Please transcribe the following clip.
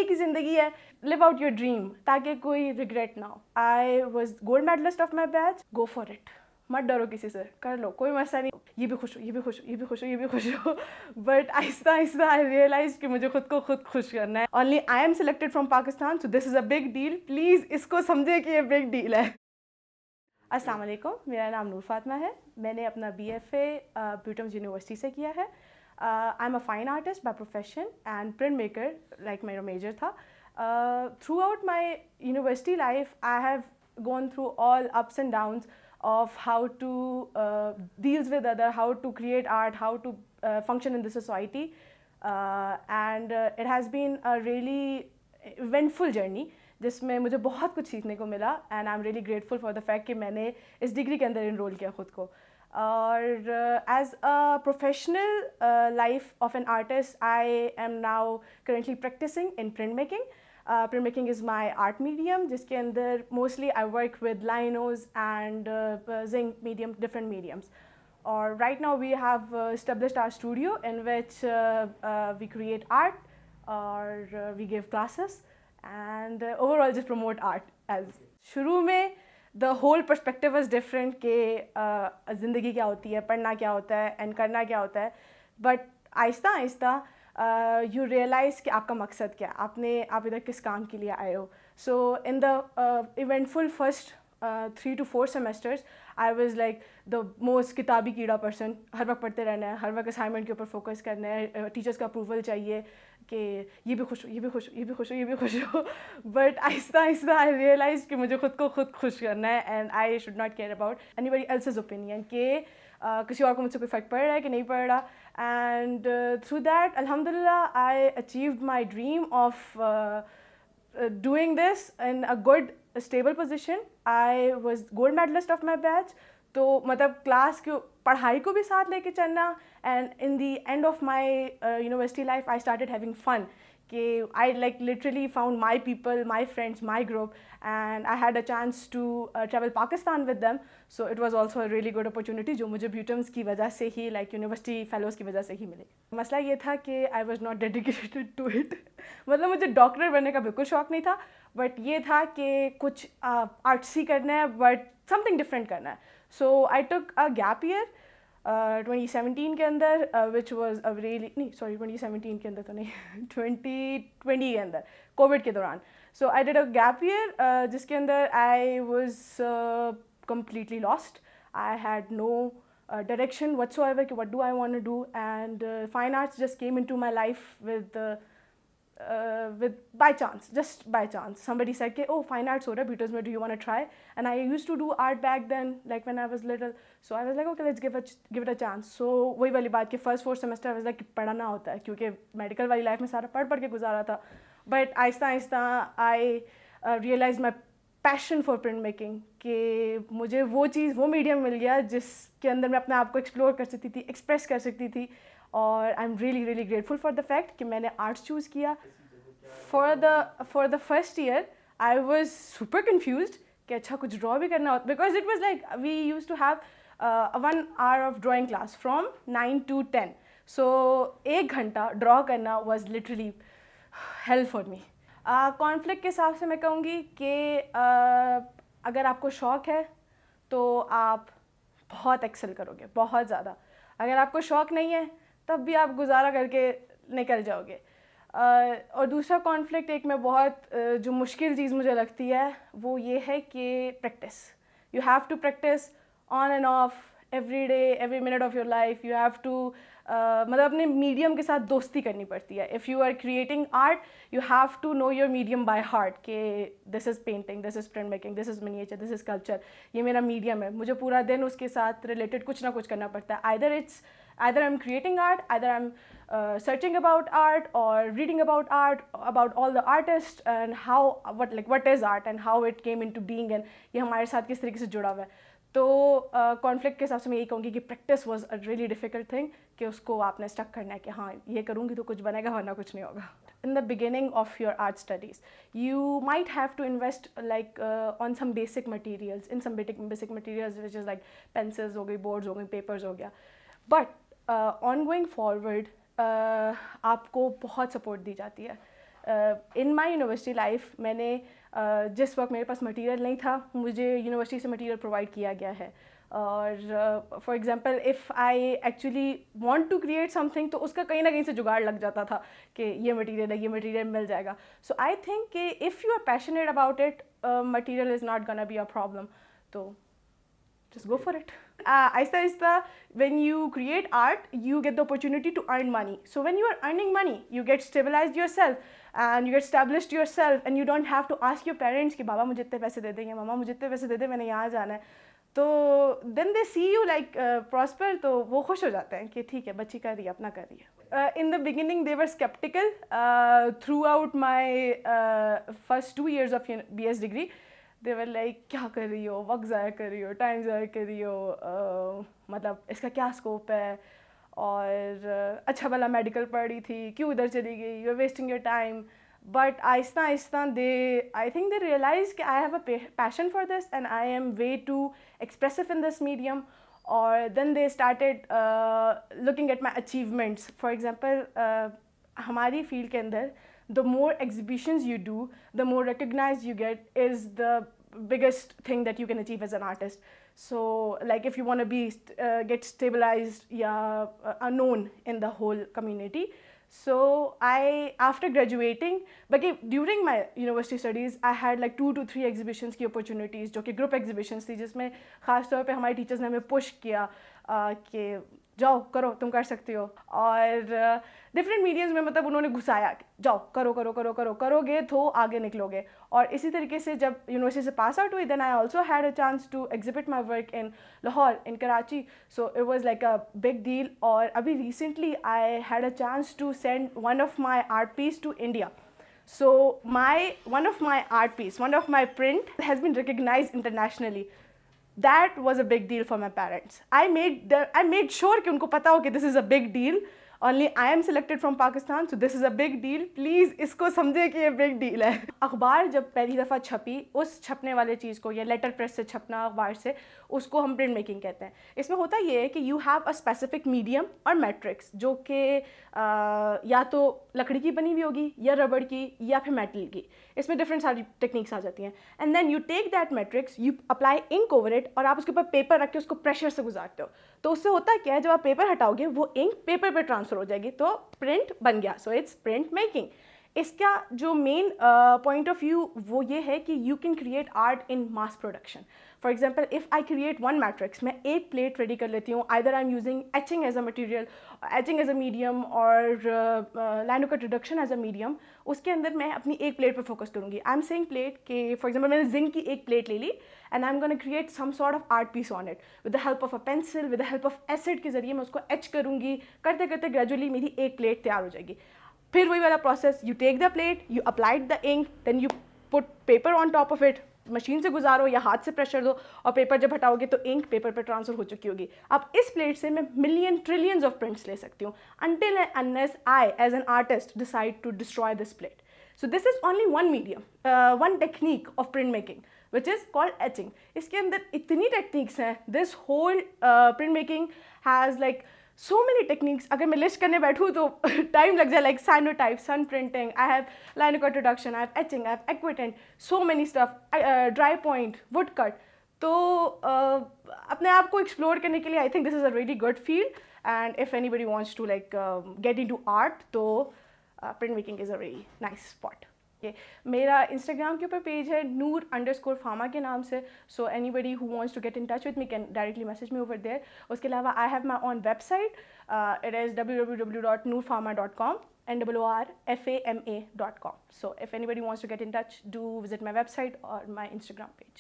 एक ही ज़िंदगी है, लिव आउट योर ड्रीम ताकि कोई रिग्रेट ना हो। I was gold medalist of my batch, go for it, मत डरो किसी से, कर लो, कोई मसला नहीं। ये भी खुश हो, ये भी खुश हो, ये भी खुश हो, ये भी खुश हो। बट आहिस्ता आहिस्ता आई रियलाइज कि मुझे खुद को खुद खुश करना है। Only I am selected from Pakistan, so this is a big deal. Please इसको समझे कि ये बिग डील है। अस्सलाम वालेकुम, मेरा नाम नूर फातिमा है। मैंने अपना BFA ब्यूटम्स यूनिवर्सिटी से किया है। I am a fine artist by profession and print maker, like मेरा मेजर था। Through out my university life I have gone through all ups and downs of how to deals with other, how to create art, how to function in the society, and it has been a really eventful journey जिसमें मुझे बहुत कुछ सीखने को मिला। And I am really grateful for the fact कि मैंने इस डिग्री के अंदर इनरोल किया खुद को। और as a professional life of an artist I am now currently practicing in print making. Print making is my art medium, जिसके अंदर mostly I work with linos and zinc medium, different mediums. Or right now we have established our studio in which we create art, or we give classes, and overall just promote art as. शुरू में the whole perspective was different कि ज़िंदगी क्या होती है, पढ़ना क्या होता है and करना क्या होता है, but Aahista Aahista you realize कि आपका मकसद क्या है, आप इधर किस काम के लिए आए हो. So in the eventful first 3 to 4 semesters I was like the most किताबी कीड़ा person. हर वक्त पढ़ते रहना है, हर वक्त असाइनमेंट के ऊपर फोकस करना है, टीचर्स का अप्रूवल चाहिए कि ये भी खुश हो, ये भी खुश हो, ये भी खुश हो, ये भी खुश हो. बट आहिस्ता आहिस्ता आई रियलाइज कि मुझे खुद को खुद खुश करना है and I should not care about anybody else's opinion कि किसी और को मुझसे कोई फ़र्क पड़ रहा है कि नहीं पड़ रहा. एंड थ्रू दैट अल्हम्दुलिल्लाह I achieved my dream of doing this in a good stable position. I was gold medalist of my batch. तो मतलब क्लास के पढ़ाई को भी साथ लेके चलना, and in the end of my university life I started having fun कि I like literally found my people, my friends, my group, and I had a chance to travel Pakistan with them. So it was also a really good opportunity जो मुझे ब्यूटम्स की वजह से ही, like university fellows की वजह से ही मिली. मसला ये था कि I was not dedicated to it. मतलब मुझे डॉक्टर बनने का बिल्कुल शौक नहीं था, बट ये था कि कुछ आर्ट्स ही करना है बट समथिंग डिफरेंट करना है. सो आई टुक अ गैप ईयर 2017 के अंदर, विच वॉज अ रियली, नहीं सॉरी 2017 के अंदर तो नहीं 2020 के अंदर, कोविड के दौरान. So I did a gap year जिसके अंदर I was completely lost. I had no direction whatsoever कि what do I want to do, and fine arts just came into my life with by chance, just by chance. Somebody said कि oh fine arts हो रहा है beauties में, do you want to try? And I used to do art back then, like when I was little. So I was like okay, let's give it a chance. So वही वाली बात कि first 4 semester I was like पढ़ना होता है क्योंकि medical वाली life में सारा पढ़ के गुजारा था. But Aahista Aahista I realized my passion for print making कि मुझे वो चीज़, वो मीडियम मिल गया जिसके अंदर मैं अपने आप को एक्सप्लोर कर सकती थी, एक्सप्रेस कर सकती थी. और I am really really grateful for the fact कि मैंने आर्ट्स चूज़ किया. For the first year I was super confused कि अच्छा कुछ ड्रॉ भी करना होता, because it was like we used to have 1 hour of drawing class from 9 to 10. So 1 घंटा ड्रॉ करना was literally help for me. Conflict के हिसाब से मैं कहूँगी कि अगर आपको शौक़ है तो आप बहुत एक्सेल करोगे, बहुत ज़्यादा. अगर आपको शौक़ नहीं है तब भी आप गुजारा करके निकल जाओगे. और दूसरा कॉन्फ्लिक्ट एक में बहुत जो मुश्किल चीज़ मुझे लगती है वो ये है कि practice. You have to practice on and off every day, every minute of your life. You have to मतलब अपने मीडियम के साथ दोस्ती करनी पड़ती है. If you are creating art you have to know your medium by heart कि this is painting, this is print making, this is miniature, this is culture. ये मेरा मीडियम है, मुझे पूरा दिन उसके साथ रिलेटेड कुछ ना कुछ करना पड़ता है. either I'm creating art, either I'm searching about art or reading about art, about all the artists and how what is art and how it came into being and ये हमारे साथ किस तरीके से जुड़ा हुआ है. तो कॉन्फ्लिक्ट के हिसाब से मैं यही कहूँगी कि practice was a really difficult thing कि उसको आपने स्टक करना है कि हाँ ये करूँगी तो कुछ बनेगा वरना कुछ नहीं होगा. In the beginning of your art studies, you might have to invest on some basic materials, in some basic materials which is like pencils हो गई, boards हो गई, papers हो गया. But ongoing forward आपको बहुत support दी जाती है. इन माई यूनिवर्सिटी लाइफ मैंने जिस वक्त मेरे पास मटेरियल नहीं था, मुझे यूनिवर्सिटी से मटेरियल प्रोवाइड किया गया है. और for example if I actually want to create something, तो उसका कहीं ना कहीं से जुगाड़ लग जाता था कि ये मटेरियल है, ये मटेरियल मिल जाएगा. सो आई थिंक कि if you are passionate about it, material is not gonna be a problem. तो just go for it. Aista aista, when you create art, you get the opportunity to earn money. So when you are earning money, you get stabilized yourself and you get established yourself, and you don't have to ask your parents कि बाबा मुझे इतने पैसे दे देंगे, मामा मुझे इतने पैसे दे दे, मैंने यहाँ जाना है. तो then they see you like prosper, तो वो खुश हो जाते हैं कि ठीक है बच्ची कर रही है, अपना कर रही है. In the beginning they were skeptical throughout my first 2 years of BS degree. They were like क्या कर रही हो, वक्त ज़ाया कर रही हो, टाइम ज़ाया कर रही हो, मतलब इसका क्या स्कोप है, और अच्छा भला मेडिकल पढ़ रही थी, क्यों इधर चली गई, you are wasting your time. But आहिस्ता आहिस्ता they, I think they realize कि I have a passion for this and I am way too expressive in this medium. और then they started looking at my achievements. For example हमारी field के अंदर the more exhibitions you do, the more recognized you get, is the biggest thing that you can achieve as an artist. So like if you want to be get stabilized, known in the whole community. So after graduating, but during my university studies I had like 2 to 3 exhibitions की opportunities, जो कि group exhibitions थी, जिसमें ख़ास तौर पे हमारे teachers ने हमें पुश किया कि जाओ करो, तुम कर सकती हो. और डिफरेंट मीडियम्स में मतलब उन्होंने घुसाया कि जाओ करो करो करो करो, करोगे तो आगे निकलोगे. और इसी तरीके से जब यूनिवर्सिटी से पास आउट हुई, then I also had a chance to exhibit my work in Lahore, in Karachi. So it was like a big deal. और अभी recently I had a chance to send one of my art piece to India. So one of my art piece, one of my print has been recognized internationally. That was a big deal for my parents. I made sure कि उनको पता हो कि this is a big deal. Only I am selected from Pakistan, so this is a big deal. Please इसको समझे कि ये big deal है. अखबार जब पहली दफ़ा छपी, उस छपने वाले चीज़ को, या लेटर प्रेस से छपना अखबार से, उसको हम प्रिंट मेकिंग कहते हैं. इसमें होता ये है कि you have a specific medium और मैट्रिक्स, जो कि या तो लकड़ी की बनी हुई होगी, या रबड़ की, या फिर मेटल की. इसमें डिफरेंट सारी टेक्निक्स आ जाती हैं. And then you take that matrix, you apply ink over it, और आप उसके ऊपर पेपर रख के उसको प्रेशर से गुजारते हो. तो उससे होता क्या है, जब आप पेपर हटाओगे वो इंक पेपर पे ट्रांसफ़र हो जाएगी, तो प्रिंट बन गया. So it's print making. इसका जो मेन पॉइंट ऑफ व्यू वो ये है कि you can create art in mass production. For example if I create one matrix, मैं एक प्लेट रेडी कर लेती हूँ. Either I am using etching as a material, etching as a medium, और lino cut reduction as a medium. उसके अंदर मैं अपनी एक प्लेट पर फोकस करूँगी. आई एम सेइंग प्लेट के फॉर एग्जाम्पल मैंने जिंक की एक प्लेट ले ली, and I am gonna create some sort of art piece on it with the help of a pencil, with the help of acid के जरिए मैं उसको एच करूँगी. करते करते ग्रेजुअली मेरी एक प्लेट तैयार हो जाएगी. फिर वही वाला process, you take the plate, you applied the ink, then you put paper on top of it. Machine से गुजारो या हाथ से प्रेशर दो, और पेपर जब हटाओगे तो इंक पेपर पर ट्रांसफर हो चुकी होगी. अब इस प्लेट से मैं मिलियन ट्रिलियंस ऑफ प्रिंट्स ले सकती हूँ, until and unless I as an artist decide to destroy this plate. So this is only one medium, one technique of print making, which is called etching. इसके अंदर इतनी techniques हैं. This whole print making has like so many techniques. अगर मैं list करने बैठूँ तो time लग जाए. Like cyanotype, sun printing, I have lino cut reduction, I have etching, I have aquatint, so many stuff, dry point, wood cut. तो अपने आप को एक्सप्लोर करने के लिए I think this is a really good field. And if anybody wants to like get into art, तो print making is a very nice spot. मेरा Instagram के ऊपर पेज है Noor_Fama के नाम से. So anybody who wants to get in touch with me can directly message me over there. उसके अलावा I have my own website. It is www.noorfama.com, NOORFAMA.com. So if anybody wants to get in touch, do visit my website or my Instagram page.